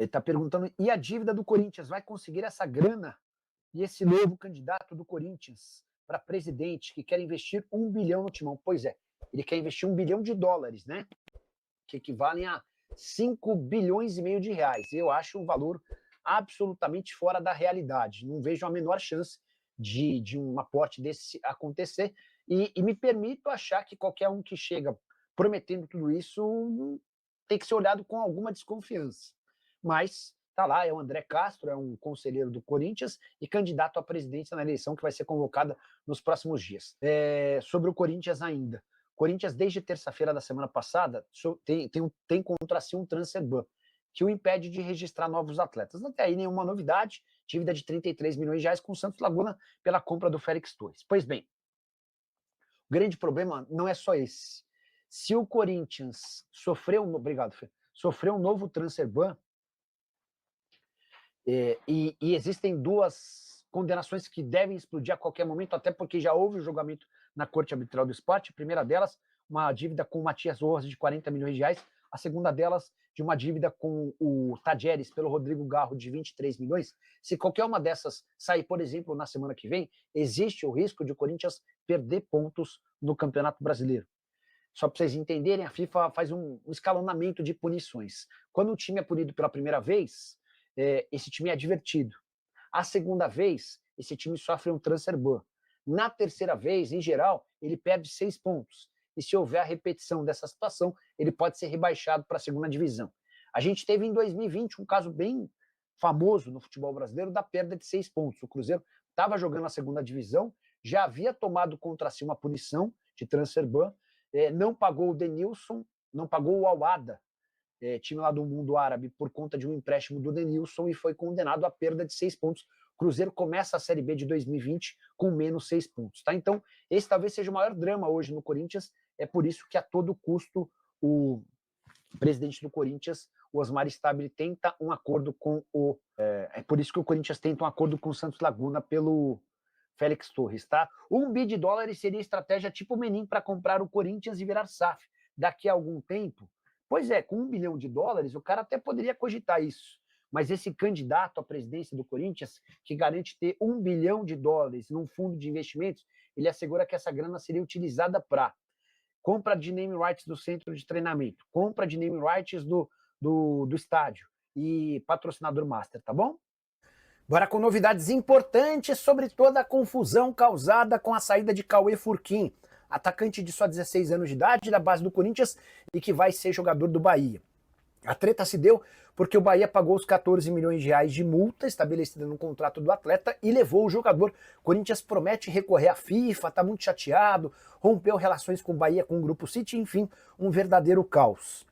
Ele está perguntando, e a dívida do Corinthians vai conseguir essa grana? E esse novo candidato do Corinthians para presidente que quer investir 1 bilhão no Timão? Pois é, ele quer investir US$ 1 bilhão, né? Que equivalem a 5,5 bilhões de reais. Eu acho um valor absolutamente fora da realidade. Não vejo a menor chance de um aporte desse acontecer. E me permito achar que qualquer um que chega prometendo tudo isso tem que ser olhado com alguma desconfiança. Mas tá lá, é o André Castro, é um conselheiro do Corinthians e candidato à presidência na eleição que vai ser convocada nos próximos dias. Sobre o Corinthians ainda. Corinthians, desde terça-feira da semana passada, tem contra si um transfer ban, que o impede de registrar novos atletas. Até aí, nenhuma novidade, dívida de 33 milhões de reais com o Santos Laguna pela compra do Félix Torres. Pois bem, o grande problema não é só esse. Se o Corinthians sofreu um novo transfer ban, e existem duas condenações que devem explodir a qualquer momento, até porque já houve o julgamento na Corte Arbitral do Esporte. A primeira delas, uma dívida com o Matias Rojas de 40 milhões de reais. A segunda delas, de uma dívida com o Tadjeres pelo Rodrigo Garro de 23 milhões. Se qualquer uma dessas sair, por exemplo, na semana que vem, existe o risco de o Corinthians perder pontos no Campeonato Brasileiro. Só para vocês entenderem, a FIFA faz um escalonamento de punições. Quando o time é punido pela primeira vez, esse time é advertido. A segunda vez, esse time sofre um transfer ban. Na terceira vez, em geral, ele perde 6 pontos. E se houver a repetição dessa situação, ele pode ser rebaixado para a segunda divisão. A gente teve em 2020 um caso bem famoso no futebol brasileiro da perda de 6 pontos. O Cruzeiro estava jogando na segunda divisão, já havia tomado contra si uma punição de transfer ban, não pagou o Denilson, não pagou o Al-Wahda, time lá do mundo árabe, por conta de um empréstimo do Denilson e foi condenado à perda de 6 pontos. O Cruzeiro começa a Série B de 2020 com menos 6 pontos. Tá? Então, esse talvez seja o maior drama hoje no Corinthians. É por isso que, a todo custo, o presidente do Corinthians, o Osmar Stabile, tenta um acordo com o... É por isso que o Corinthians tenta um acordo com o Santos Laguna pelo Félix Torres. Tá? $1 bilhão seria estratégia tipo Menin para comprar o Corinthians e virar SAF. Daqui a algum tempo, pois é, com $1 bilhão, o cara até poderia cogitar isso. Mas esse candidato à presidência do Corinthians, que garante ter $1 bilhão num fundo de investimentos, ele assegura que essa grana seria utilizada para compra de name rights do centro de treinamento, compra de name rights do estádio e patrocinador master, tá bom? Bora com novidades importantes sobre toda a confusão causada com a saída de Cauê Furquim, atacante de só 16 anos de idade, da base do Corinthians e que vai ser jogador do Bahia. A treta se deu porque o Bahia pagou os 14 milhões de reais de multa estabelecida no contrato do atleta e levou o jogador. O Corinthians promete recorrer à FIFA, tá muito chateado, rompeu relações com o Bahia, com o Grupo City, enfim, um verdadeiro caos.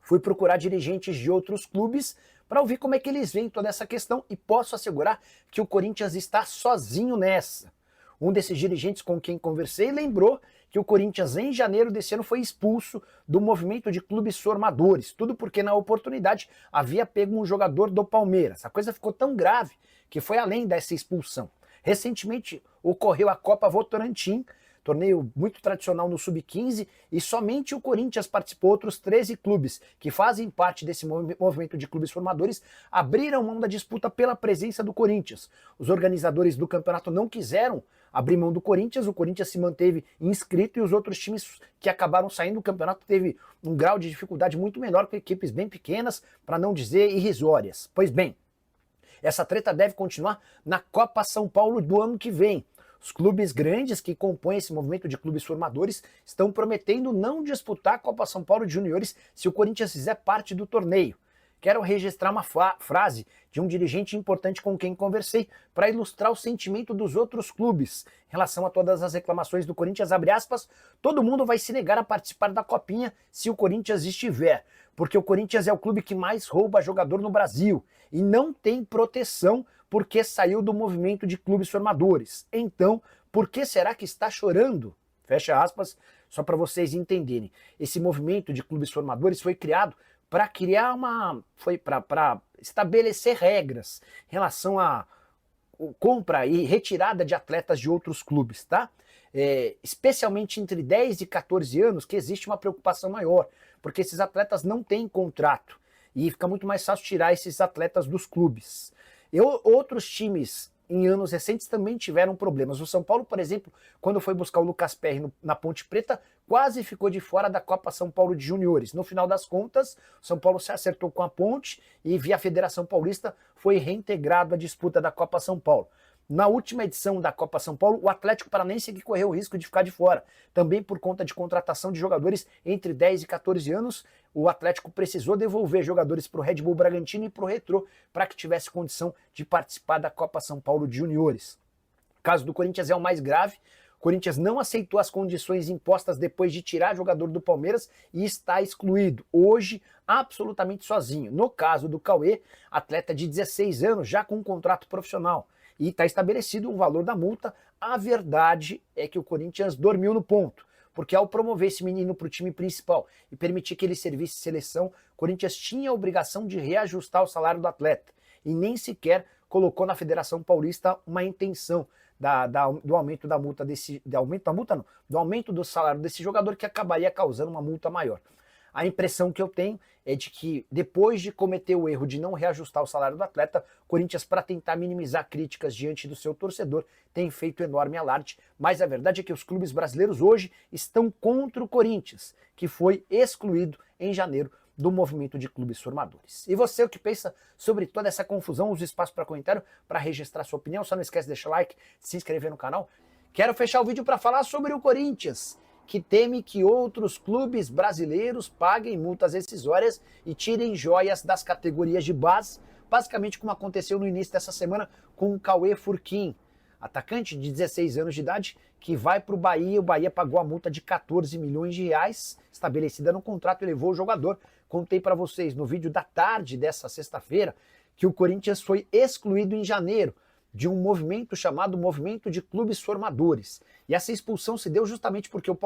Fui procurar dirigentes de outros clubes para ouvir como é que eles veem toda essa questão e posso assegurar que o Corinthians está sozinho nessa. Um desses dirigentes com quem conversei lembrou que o Corinthians, em janeiro desse ano, foi expulso do movimento de clubes formadores. Tudo porque, na oportunidade, havia pego um jogador do Palmeiras. A coisa ficou tão grave que foi além dessa expulsão. Recentemente, ocorreu a Copa Votorantim, torneio muito tradicional no Sub-15, e somente o Corinthians participou. Outros 13 clubes que fazem parte desse movimento de clubes formadores abriram mão da disputa pela presença do Corinthians. Os organizadores do campeonato não quiseram abrir mão do Corinthians, o Corinthians se manteve inscrito e os outros times que acabaram saindo do campeonato teve um grau de dificuldade muito menor que equipes bem pequenas, para não dizer irrisórias. Pois bem, essa treta deve continuar na Copa São Paulo do ano que vem. Os clubes grandes que compõem esse movimento de clubes formadores estão prometendo não disputar a Copa São Paulo de Juniores se o Corinthians fizer parte do torneio. Quero registrar uma frase de um dirigente importante com quem conversei para ilustrar o sentimento dos outros clubes em relação a todas as reclamações do Corinthians, abre aspas, todo mundo vai se negar a participar da Copinha se o Corinthians estiver, porque o Corinthians é o clube que mais rouba jogador no Brasil e não tem proteção porque saiu do movimento de clubes formadores. Então, por que será que está chorando? Fecha aspas, só para vocês entenderem. Esse movimento de clubes formadores foi criado para criar para estabelecer regras em relação a compra e retirada de atletas de outros clubes, tá? Especialmente entre 10 e 14 anos que existe uma preocupação maior, porque esses atletas não têm contrato. e fica muito mais fácil tirar esses atletas dos clubes. Outros times em anos recentes também tiveram problemas. O São Paulo, por exemplo, quando foi buscar o Lucas Perry na Ponte Preta, quase ficou de fora da Copa São Paulo de Juniores. No final das contas, o São Paulo se acertou com a Ponte e via Federação Paulista foi reintegrado à disputa da Copa São Paulo. Na última edição da Copa São Paulo, o Atlético Paranaense que correu o risco de ficar de fora, também por conta de contratação de jogadores entre 10 e 14 anos. O Atlético precisou devolver jogadores para o Red Bull Bragantino e para o Retrô para que tivesse condição de participar da Copa São Paulo de Juniores. O caso do Corinthians é o mais grave. O Corinthians não aceitou as condições impostas depois de tirar jogador do Palmeiras e está excluído, hoje, absolutamente sozinho. No caso do Cauê, atleta de 16 anos, já com um contrato profissional, e está estabelecido um valor da multa. A verdade é que o Corinthians dormiu no ponto, porque ao promover esse menino para o time principal e permitir que ele servisse seleção, o Corinthians tinha a obrigação de reajustar o salário do atleta, e nem sequer colocou na Federação Paulista uma intenção do aumento da multa do aumento do salário desse jogador, que acabaria causando uma multa maior. A impressão que eu tenho é de que, depois de cometer o erro de não reajustar o salário do atleta, o Corinthians, para tentar minimizar críticas diante do seu torcedor, tem feito enorme alarde. Mas a verdade é que os clubes brasileiros hoje estão contra o Corinthians, que foi excluído em janeiro do movimento de clubes formadores. E você, o que pensa sobre toda essa confusão? Usa o espaço para comentário para registrar sua opinião. Só não esquece de deixar o like, se inscrever no canal. Quero fechar o vídeo para falar sobre o Corinthians, que teme que outros clubes brasileiros paguem multas rescisórias e tirem joias das categorias de base, basicamente como aconteceu no início dessa semana com o Cauê Furquim, atacante de 16 anos de idade, que vai para o Bahia. O Bahia pagou a multa de 14 milhões de reais, estabelecida no contrato, e levou o jogador. Contei para vocês no vídeo da tarde dessa sexta-feira que o Corinthians foi excluído em janeiro de um movimento chamado Movimento de Clubes Formadores. E essa expulsão se deu justamente porque o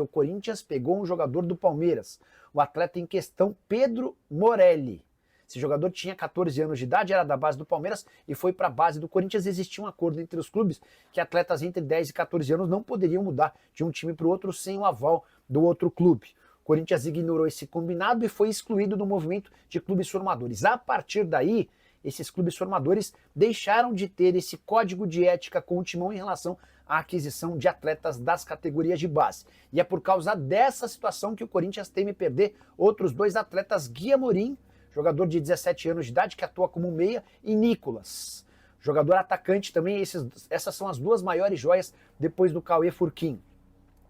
Corinthians pegou um jogador do Palmeiras, o atleta em questão, Pedro Morelli. Esse jogador tinha 14 anos de idade, era da base do Palmeiras e foi para a base do Corinthians. Existia um acordo entre os clubes que atletas entre 10 e 14 anos não poderiam mudar de um time para o outro sem o aval do outro clube. O Corinthians ignorou esse combinado e foi excluído do movimento de clubes formadores. A partir daí, esses clubes formadores deixaram de ter esse código de ética com o Timão em relação à aquisição de atletas das categorias de base. E é por causa dessa situação que o Corinthians teme perder outros dois atletas: Gui Amorim, jogador de 17 anos de idade que atua como meia, e Nicolas, jogador atacante também. Essas são as duas maiores joias depois do Cauê Furquim.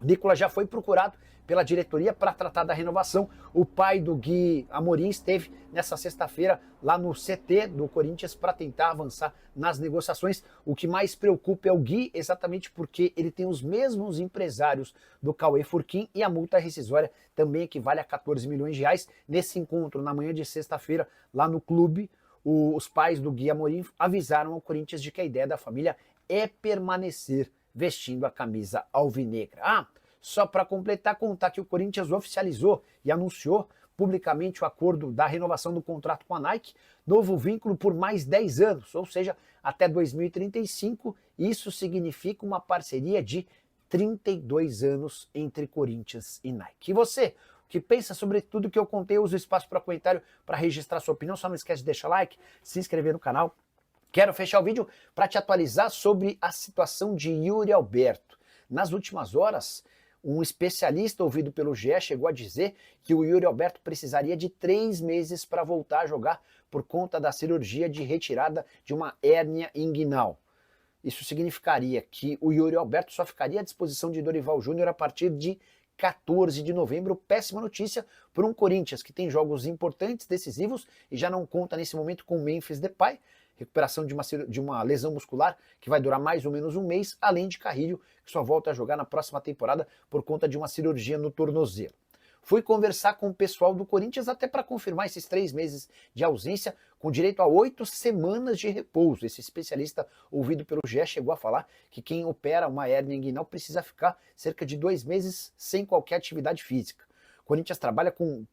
O Nicolas já foi procurado pela diretoria para tratar da renovação. O pai do Gui Amorim esteve nessa sexta-feira lá no CT do Corinthians para tentar avançar nas negociações. O que mais preocupa é o Gui, exatamente porque ele tem os mesmos empresários do Cauê Furquim e a multa rescisória também equivale a 14 milhões de reais. Nesse encontro, na manhã de sexta-feira, lá no clube, os pais do Gui Amorim avisaram ao Corinthians de que a ideia da família é permanecer vestindo a camisa alvinegra. Só para completar, contar que o Corinthians oficializou e anunciou publicamente o acordo da renovação do contrato com a Nike, novo vínculo por mais 10 anos, ou seja, até 2035. Isso significa uma parceria de 32 anos entre Corinthians e Nike. E você, o que pensa sobre tudo que eu contei? Usa o espaço para comentário para registrar sua opinião. Só não esquece de deixar like, se inscrever no canal. Quero fechar o vídeo para te atualizar sobre a situação de Yuri Alberto. Nas últimas horas, um especialista ouvido pelo GE chegou a dizer que o Yuri Alberto precisaria de 3 meses para voltar a jogar por conta da cirurgia de retirada de uma hérnia inguinal. Isso significaria que o Yuri Alberto só ficaria à disposição de Dorival Júnior a partir de 14 de novembro. Péssima notícia para um Corinthians que tem jogos importantes, decisivos, e já não conta nesse momento com Memphis Depay, recuperação de uma lesão muscular que vai durar mais ou menos um mês, além de Carrillo, que só volta a jogar na próxima temporada por conta de uma cirurgia no tornozelo. Fui conversar com o pessoal do Corinthians até para confirmar esses 3 meses de ausência, com direito a 8 semanas de repouso. Esse especialista ouvido pelo GE chegou a falar que quem opera uma hérnia inguinal precisa ficar cerca de 2 meses sem qualquer atividade física. O Corinthians trabalha com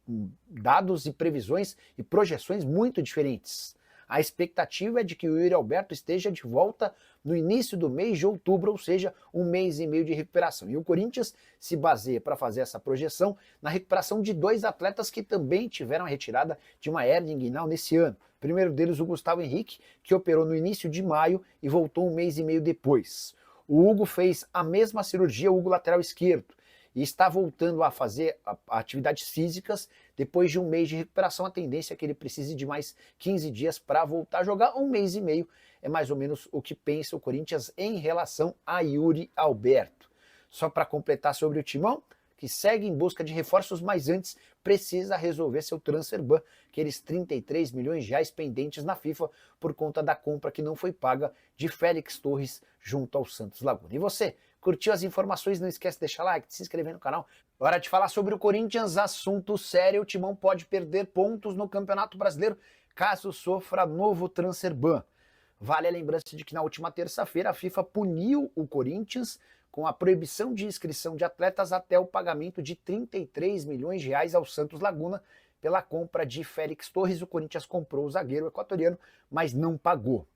dados e previsões e projeções muito diferentes. A expectativa é de que o Yuri Alberto esteja de volta no início do mês de outubro, ou seja, um mês e meio de recuperação. E o Corinthians se baseia para fazer essa projeção na recuperação de 2 atletas que também tiveram a retirada de uma hernia inguinal nesse ano. O primeiro deles, o Gustavo Henrique, que operou no início de maio e voltou um mês e meio depois. O Hugo fez a mesma cirurgia, o Hugo lateral esquerdo, e está voltando a fazer atividades físicas depois de um mês de recuperação. A tendência é que ele precise de mais 15 dias para voltar a jogar. Um mês e meio é mais ou menos o que pensa o Corinthians em relação a Yuri Alberto. Só para completar sobre o Timão, que segue em busca de reforços, mas antes precisa resolver seu transfer ban, aqueles 33 milhões de reais pendentes na FIFA por conta da compra que não foi paga de Félix Torres junto ao Santos Laguna. E você, curtiu as informações? Não esquece de deixar like, de se inscrever no canal. Hora de falar sobre o Corinthians, assunto sério. O Timão pode perder pontos no Campeonato Brasileiro caso sofra novo transfer ban. Vale a lembrança de que na última terça-feira a FIFA puniu o Corinthians com a proibição de inscrição de atletas até o pagamento de 33 milhões de reais ao Santos Laguna pela compra de Félix Torres. O Corinthians comprou o zagueiro equatoriano, mas não pagou.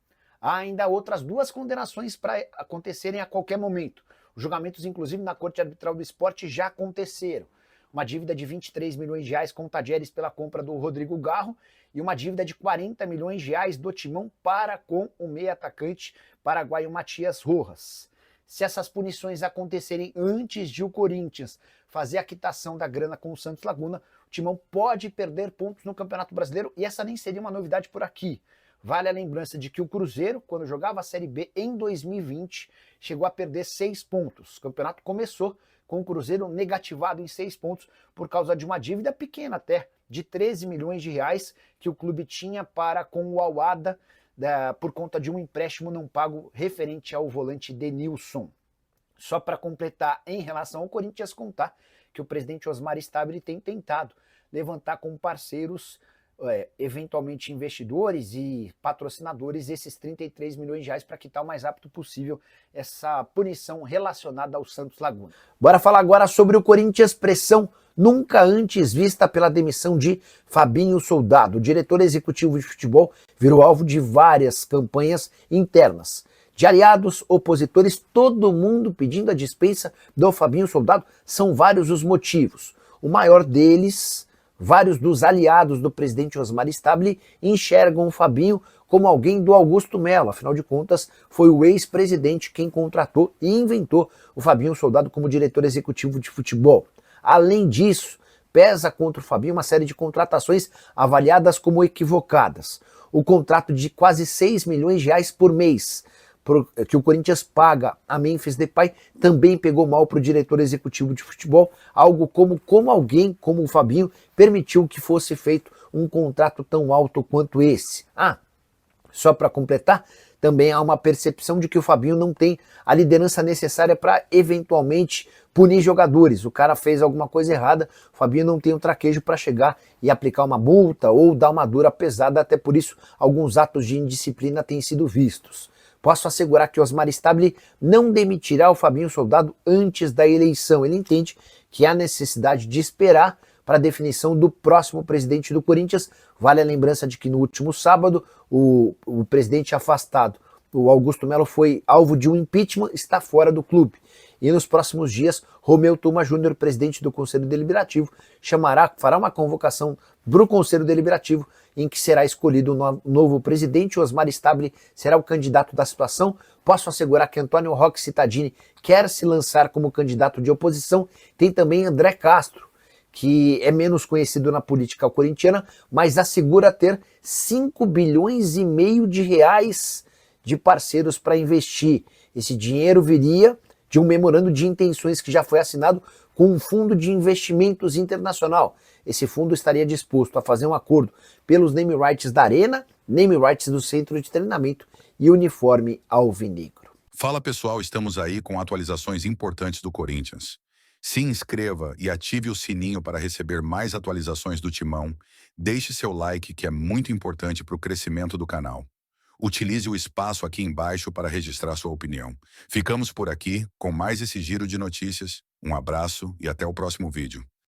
Há ainda outras 2 condenações para acontecerem a qualquer momento. Os julgamentos, inclusive, na Corte Arbitral do Esporte já aconteceram. Uma dívida de 23 milhões de reais com o Tadieres pela compra do Rodrigo Garro e uma dívida de 40 milhões de reais do Timão para com o meio-atacante paraguaio Matias Rojas. Se essas punições acontecerem antes de o Corinthians fazer a quitação da grana com o Santos Laguna, o Timão pode perder pontos no Campeonato Brasileiro, e essa nem seria uma novidade por aqui. Vale a lembrança de que o Cruzeiro, quando jogava a Série B em 2020, chegou a perder 6 pontos. O campeonato começou com o Cruzeiro negativado em 6 pontos por causa de uma dívida pequena até, de 13 milhões de reais que o clube tinha para com o Al-Wahda, por conta de um empréstimo não pago referente ao volante Denilson. Só para completar, em relação ao Corinthians, contar que o presidente Osmar Stabile tem tentado levantar como parceiros, eventualmente investidores e patrocinadores, esses 33 milhões de reais para quitar o mais rápido possível essa punição relacionada ao Santos Laguna. Bora falar agora sobre o Corinthians, pressão nunca antes vista pela demissão de Fabinho Soldado. O diretor executivo de futebol virou alvo de várias campanhas internas. De aliados, opositores, todo mundo pedindo a dispensa do Fabinho Soldado. São vários os motivos. O maior deles, vários dos aliados do presidente Osmar Stabile enxergam o Fabinho como alguém do Augusto Melo. Afinal de contas, foi o ex-presidente quem contratou e inventou o Fabinho Soldado como diretor executivo de futebol. Além disso, pesa contra o Fabinho uma série de contratações avaliadas como equivocadas. O contrato de quase 6 milhões de reais por mês que o Corinthians paga a Memphis Depay também pegou mal para o diretor executivo de futebol, algo como alguém, como o Fabinho, permitiu que fosse feito um contrato tão alto quanto esse. Só para completar, também há uma percepção de que o Fabinho não tem a liderança necessária para eventualmente punir jogadores. O cara fez alguma coisa errada, o Fabinho não tem o traquejo para chegar e aplicar uma multa ou dar uma dura pesada, até por isso alguns atos de indisciplina têm sido vistos. Posso assegurar que Osmar Stabile não demitirá o Fabinho Soldado antes da eleição. Ele entende que há necessidade de esperar para a definição do próximo presidente do Corinthians. Vale a lembrança de que no último sábado o presidente afastado, o Augusto Melo, foi alvo de um impeachment, está fora do clube. E nos próximos dias, Romeu Tuma Júnior, presidente do Conselho Deliberativo, fará uma convocação para o Conselho Deliberativo em que será escolhido um novo presidente. Osmar Stabile será o candidato da situação. Posso assegurar que Antônio Roque Cittadini quer se lançar como candidato de oposição. Tem também André Castro, que é menos conhecido na política corintiana, mas assegura ter 5 bilhões e meio de reais de parceiros para investir. Esse dinheiro viria de um memorando de intenções que já foi assinado com um fundo de investimentos internacional. Esse fundo estaria disposto a fazer um acordo pelos name rights da Arena, name rights do centro de treinamento e uniforme alvinegro. Fala pessoal, estamos aí com atualizações importantes do Corinthians. Se inscreva e ative o sininho para receber mais atualizações do Timão. Deixe seu like, que é muito importante para o crescimento do canal. Utilize o espaço aqui embaixo para registrar sua opinião. Ficamos por aqui com mais esse giro de notícias. Um abraço e até o próximo vídeo.